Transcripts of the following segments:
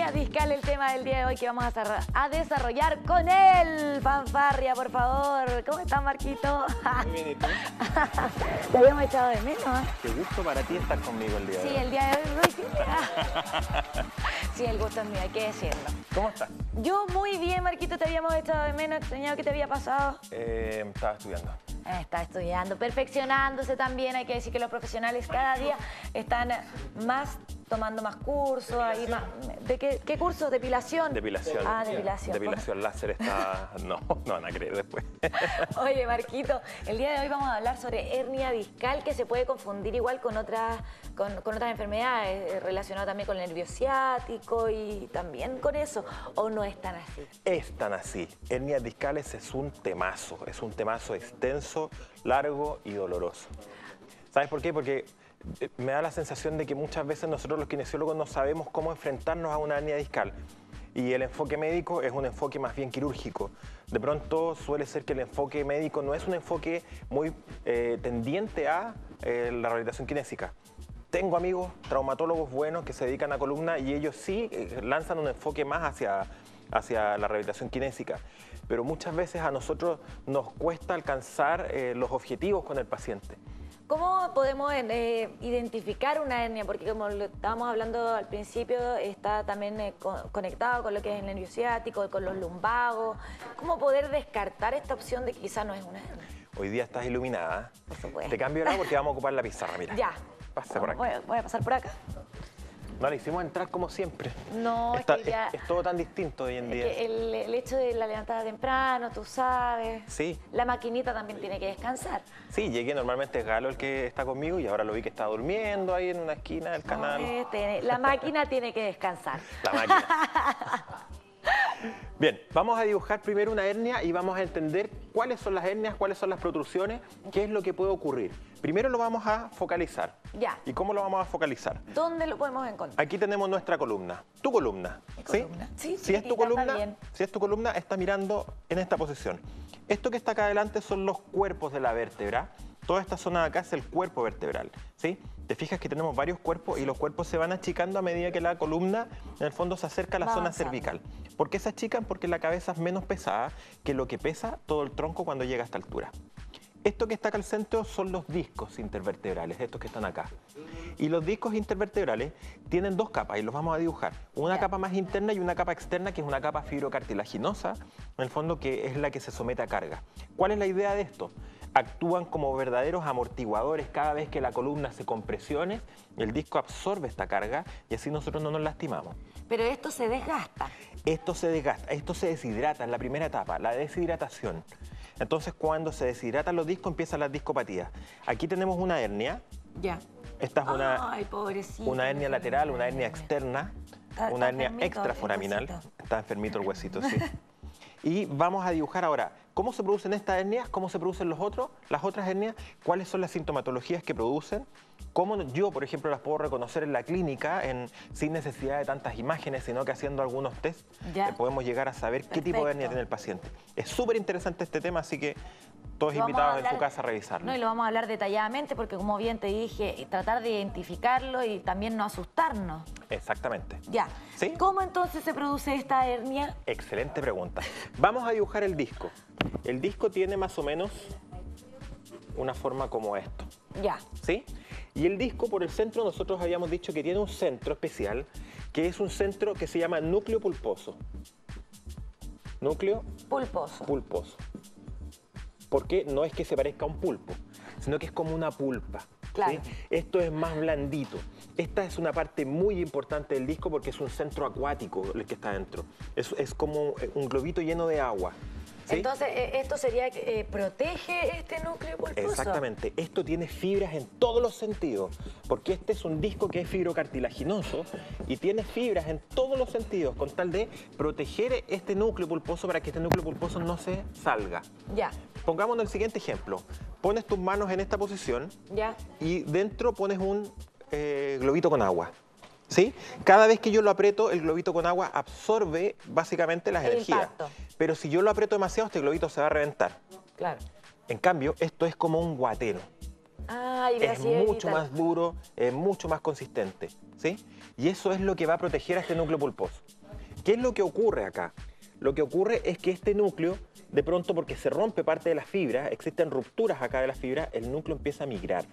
hernia discal, el tema del día de hoy que vamos a desarrollar con él. Fanfarria, por favor. ¿Cómo estás, Marquito? Muy bien, ¿y tú? Te habíamos echado de menos, ¿eh? Qué gusto para ti estar conmigo el día de hoy. Sí, el día de hoy, Luis. Sí, el gusto es mío, hay que decirlo. ¿Cómo estás? Yo muy bien, Marquito, te habíamos echado de menos, extrañado. ¿Qué te había pasado? Estaba estudiando. Está estudiando, perfeccionándose también. Hay que decir que los profesionales cada día están tomando más cursos. Ahí más, ¿de qué curso? ¿Depilación? Depilación. Ah, depilación. Depilación láser está... No van a creer después. Oye, Marquito, el día de hoy vamos a hablar sobre hernia discal, que se puede confundir igual con otras enfermedades, relacionado también con el nervio ciático y también con eso, ¿o no es tan así? Es tan así. Hernias discales es un temazo extenso, largo y doloroso. ¿Sabes por qué? Porque me da la sensación de que muchas veces nosotros los kinesiólogos no sabemos cómo enfrentarnos a una hernia discal. Y el enfoque médico es un enfoque más bien quirúrgico. De pronto suele ser que el enfoque médico no es un enfoque muy tendiente a la rehabilitación kinésica. Tengo amigos traumatólogos buenos que se dedican a columna y ellos sí lanzan un enfoque más hacia la rehabilitación kinésica. Pero muchas veces a nosotros nos cuesta alcanzar los objetivos con el paciente. ¿Cómo podemos identificar una hernia? Porque como lo estábamos hablando al principio, está también conectado con lo que es el nervio ciático, con los lumbagos. ¿Cómo poder descartar esta opción de que quizás no es una hernia? Hoy día estás iluminada. Por supuesto. Te cambio ahora porque vamos a ocupar la pizarra, mira. Ya. Pasa por acá. Voy a pasar por acá. No, le hicimos entrar como siempre. No, es todo tan distinto hoy en día. Que el hecho de la levantada temprano, tú sabes. Sí. La maquinita también tiene que descansar. Sí, llegué, normalmente es Galo el que está conmigo y ahora lo vi que está durmiendo ahí en una esquina del canal. La máquina tiene que descansar. La máquina. Bien, vamos a dibujar primero una hernia y vamos a entender cuáles son las hernias, cuáles son las protrusiones, qué es lo que puede ocurrir. Primero lo vamos a focalizar. Ya. ¿Y cómo lo vamos a focalizar? ¿Dónde lo podemos encontrar? Aquí tenemos nuestra columna. Tu columna. ¿Sí? Sí, si es tu columna, está mirando en esta posición. Esto que está acá adelante son los cuerpos de la vértebra. Toda esta zona de acá es el cuerpo vertebral, ¿sí? Te fijas que tenemos varios cuerpos y los cuerpos se van achicando a medida que la columna, en el fondo, se acerca a la zona cervical. ¿Por qué se achican? Porque la cabeza es menos pesada que lo que pesa todo el tronco cuando llega a esta altura. Esto que está acá al centro son los discos intervertebrales, estos que están acá. Y los discos intervertebrales tienen dos capas y los vamos a dibujar. Una capa más interna y una capa externa, que es una capa fibrocartilaginosa, en el fondo, que es la que se somete a carga. ¿Cuál es la idea de esto? Actúan como verdaderos amortiguadores. Cada vez que la columna se compresione, el disco absorbe esta carga y así nosotros no nos lastimamos. Pero esto se desgasta. Esto se desgasta, esto se deshidrata en la primera etapa, la deshidratación. Entonces, cuando se deshidratan los discos, empiezan las discopatías. Aquí tenemos una hernia. Ya. Esta es una hernia lateral, una hernia externa, una hernia extraforaminal. Está enfermito el huesito, sí. Y vamos a dibujar ahora cómo se producen estas hernias, cómo se producen las otras hernias, cuáles son las sintomatologías que producen, cómo yo, por ejemplo, las puedo reconocer en la clínica sin necesidad de tantas imágenes, sino que haciendo algunos test podemos llegar a saber qué tipo de hernia tiene el paciente. Es súper interesante este tema, así que todos invitados en su casa a revisarlo. No, y lo vamos a hablar detalladamente porque, como bien te dije, tratar de identificarlo y también no asustarnos. Exactamente. Ya. ¿Sí? ¿Cómo entonces se produce esta hernia? Excelente pregunta. Vamos a dibujar el disco. El disco tiene más o menos una forma como esto. Ya. ¿Sí? Y el disco por el centro nosotros habíamos dicho que tiene un centro especial, que es un centro que se llama núcleo pulposo. Núcleo pulposo. Porque no es que se parezca a un pulpo, sino que es como una pulpa. Claro. ¿Sí? Esto es más blandito. Esta es una parte muy importante del disco porque es un centro acuático el que está dentro. Es como un globito lleno de agua. ¿Sí? Entonces, esto sería que protege este núcleo pulposo. Exactamente. Esto tiene fibras en todos los sentidos, porque este es un disco que es fibrocartilaginoso y tiene fibras en todos los sentidos, con tal de proteger este núcleo pulposo para que este núcleo pulposo no se salga. Ya. Pongámonos el siguiente ejemplo. Pones tus manos en esta posición y dentro pones un globito con agua. ¿Sí? Cada vez que yo lo aprieto, el globito con agua absorbe básicamente las energías. Impacto. Pero si yo lo aprieto demasiado, este globito se va a reventar. Claro. En cambio, esto es como un guatero. Es mucho más duro, es mucho más consistente, ¿sí? Y eso es lo que va a proteger a este núcleo pulposo. ¿Qué es lo que ocurre acá? Lo que ocurre es que este núcleo, de pronto porque se rompe parte de las fibras, existen rupturas acá de las fibras, el núcleo empieza a migrar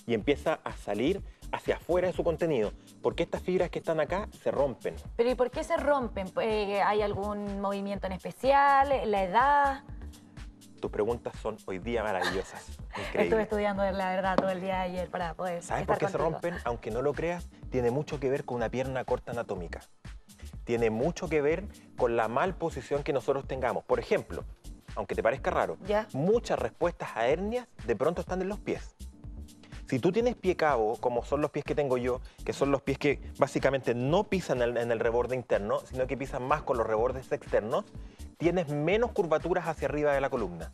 y empieza a salir hacia afuera de su contenido, porque estas fibras que están acá se rompen. ¿Pero y por qué se rompen? ¿Hay algún movimiento en especial? ¿La edad? Tus preguntas son hoy día maravillosas, increíbles. Estuve estudiando la verdad todo el día de ayer para poder ¿Sabes estar por qué se contigo. rompen? Aunque no lo creas, tiene mucho que ver con una pierna corta anatómica. Tiene mucho que ver con la mal posición que nosotros tengamos. Por ejemplo, aunque te parezca raro, Ya. muchas respuestas a hernias de pronto están en los pies. Si tú tienes pie cabo, como son los pies que tengo yo, que son los pies que básicamente no pisan en el reborde interno, sino que pisan más con los rebordes externos, tienes menos curvaturas hacia arriba de la columna.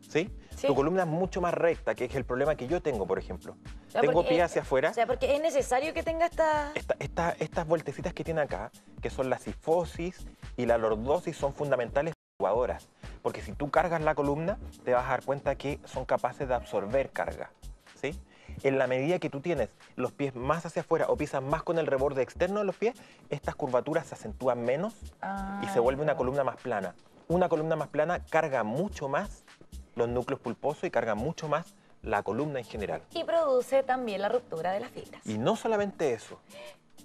¿Sí? Sí. Tu columna es mucho más recta, que es el problema que yo tengo, por ejemplo. O sea, Tengo porque- pie hacia afuera. O sea, porque es necesario que tenga esta... Estas vueltecitas que tiene acá, que son la sifosis y la lordosis, son fundamentales jugadoras. Porque si tú cargas la columna, te vas a dar cuenta que son capaces de absorber carga. ¿Sí? En la medida que tú tienes los pies más hacia afuera o pisas más con el reborde externo de los pies, estas curvaturas se acentúan menos y se vuelve una columna más plana. Una columna más plana carga mucho más los núcleos pulposos y carga mucho más la columna en general. Y produce también la ruptura de las fibras. Y no solamente eso,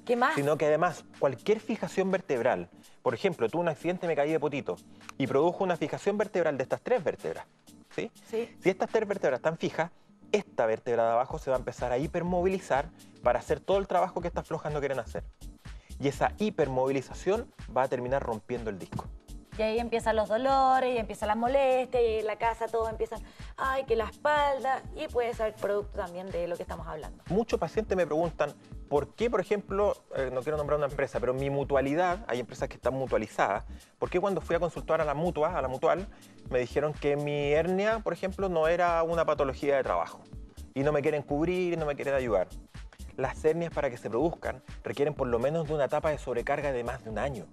¿Qué más? sino que además cualquier fijación vertebral, por ejemplo, tuve un accidente, me caí de potito y produjo una fijación vertebral de estas 3 vértebras, ¿sí? Sí. Si estas 3 vértebras están fijas, esta vértebra de abajo se va a empezar a hipermovilizar para hacer todo el trabajo que estas flojas no quieren hacer. Y esa hipermovilización va a terminar rompiendo el disco. Y ahí empiezan los dolores, y empiezan las molestias, y en la casa todos empiezan, ay, que la espalda, y puede ser producto también de lo que estamos hablando. Muchos pacientes me preguntan, ¿por qué, por ejemplo, no quiero nombrar una empresa, pero mi mutualidad, hay empresas que están mutualizadas, ¿por qué cuando fui a consultar a la mutual, me dijeron que mi hernia, por ejemplo, no era una patología de trabajo y no me quieren cubrir, no me quieren ayudar? Las hernias, para que se produzcan, requieren por lo menos de una etapa de sobrecarga de más de 1 año.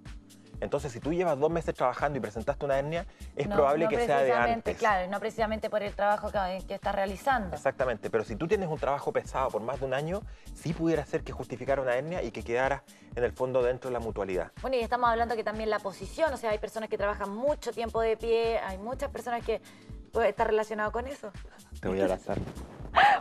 Entonces, si tú llevas 2 meses trabajando y presentaste una hernia, es probable que sea de antes. Claro, no precisamente por el trabajo que estás realizando. Exactamente, pero si tú tienes un trabajo pesado por más de 1 año, sí pudiera ser que justificara una hernia y que quedara en el fondo dentro de la mutualidad. Bueno, y estamos hablando que también la posición, o sea, hay personas que trabajan mucho tiempo de pie, hay muchas personas que puede estar relacionado con eso. Te voy a abrazar.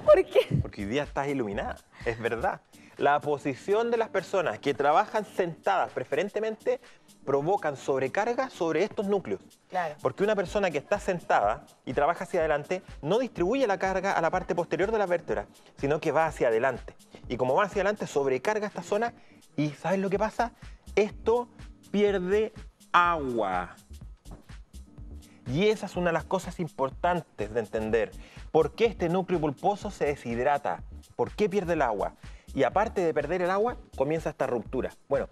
¿Por qué? Porque hoy día estás iluminada, es verdad. La posición de las personas que trabajan sentadas preferentemente provocan sobrecarga sobre estos núcleos. Claro. Porque una persona que está sentada y trabaja hacia adelante no distribuye la carga a la parte posterior de la vértebra, sino que va hacia adelante. Y como va hacia adelante, sobrecarga esta zona y ¿sabes lo que pasa? Esto pierde agua. Y esa es una de las cosas importantes de entender. ¿Por qué este núcleo pulposo se deshidrata? ¿Por qué pierde el agua? Y aparte de perder el agua, comienza esta ruptura. Bueno,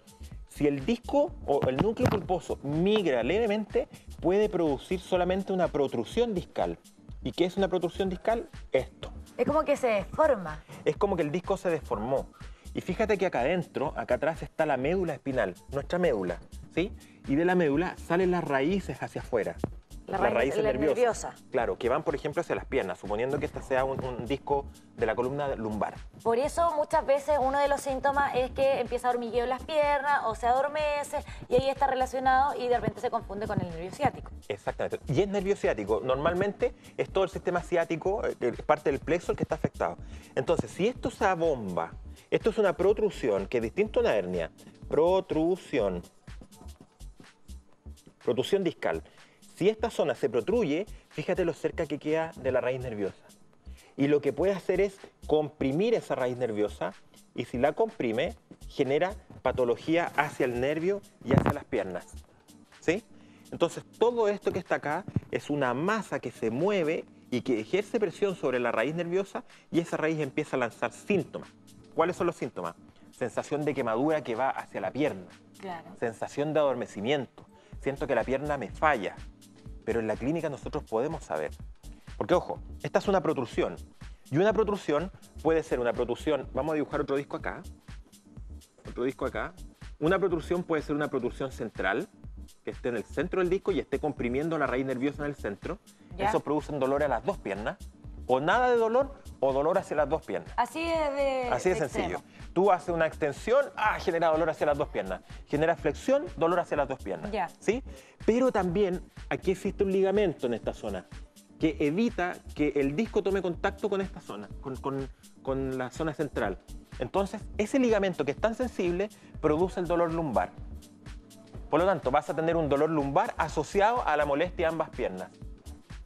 si el disco o el núcleo pulposo migra levemente, puede producir solamente una protrusión discal. ¿Y qué es una protrusión discal? Esto. Es como que se deforma. Es como que el disco se deformó. Y fíjate que acá adentro, acá atrás está la médula espinal, nuestra médula, ¿sí? Y de la médula salen las raíces hacia afuera. Las raíces nerviosas. Claro, que van, por ejemplo, hacia las piernas, suponiendo que este sea un disco de la columna lumbar. Por eso muchas veces uno de los síntomas es que empieza a hormigueo en las piernas o se adormece y ahí está relacionado y de repente se confunde con el nervio ciático. Exactamente. Y es nervio ciático. Normalmente es todo el sistema ciático, parte del plexo el que está afectado. Entonces, si esto se abomba, esto es una protrusión, que es distinto a una hernia. Protrusión discal. Si esta zona se protruye, fíjate lo cerca que queda de la raíz nerviosa. Y lo que puede hacer es comprimir esa raíz nerviosa y si la comprime, genera patología hacia el nervio y hacia las piernas. ¿Sí? Entonces, todo esto que está acá es una masa que se mueve y que ejerce presión sobre la raíz nerviosa y esa raíz empieza a lanzar síntomas. ¿Cuáles son los síntomas? Sensación de quemadura que va hacia la pierna. Claro. Sensación de adormecimiento. Siento que la pierna me falla. Pero en la clínica nosotros podemos saber. Porque, ojo, esta es una protrusión. Y una protrusión puede ser una protrusión... Vamos a dibujar otro disco acá. Otro disco acá. Una protrusión puede ser una protrusión central, que esté en el centro del disco y esté comprimiendo la raíz nerviosa en el centro. ¿Ya? Eso produce un dolor a las 2 piernas. O nada de dolor o dolor hacia las 2 piernas. Así es de Así de extremo. sencillo. Tú haces una extensión, genera dolor hacia las dos piernas. Genera flexión, dolor hacia las dos piernas. Ya. ¿Sí? Pero también aquí existe un ligamento en esta zona que evita que el disco tome contacto con esta zona, con la zona central. Entonces, ese ligamento que es tan sensible produce el dolor lumbar. Por lo tanto, vas a tener un dolor lumbar asociado a la molestia de ambas piernas.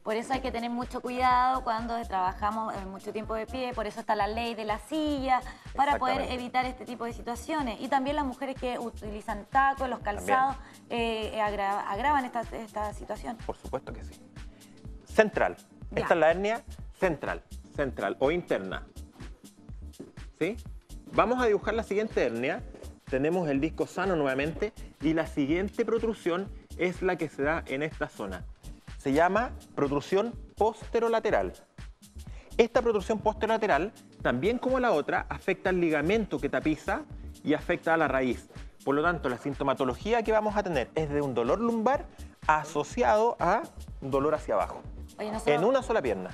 Por eso hay que tener mucho cuidado cuando trabajamos mucho tiempo de pie, por eso está la ley de la silla, para poder evitar este tipo de situaciones. Y también las mujeres que utilizan tacos, los calzados, agravan esta situación. Por supuesto que sí. Central. Ya. Esta es la hernia central o interna. ¿Sí? Vamos a dibujar la siguiente hernia. Tenemos el disco sano nuevamente y la siguiente protrusión es la que se da en esta zona. Se llama protrusión posterolateral. Esta protrusión posterolateral, también como la otra, afecta al ligamento que tapiza y afecta a la raíz. Por lo tanto, la sintomatología que vamos a tener es de un dolor lumbar asociado a un dolor hacia abajo, Oye, en una sola pierna.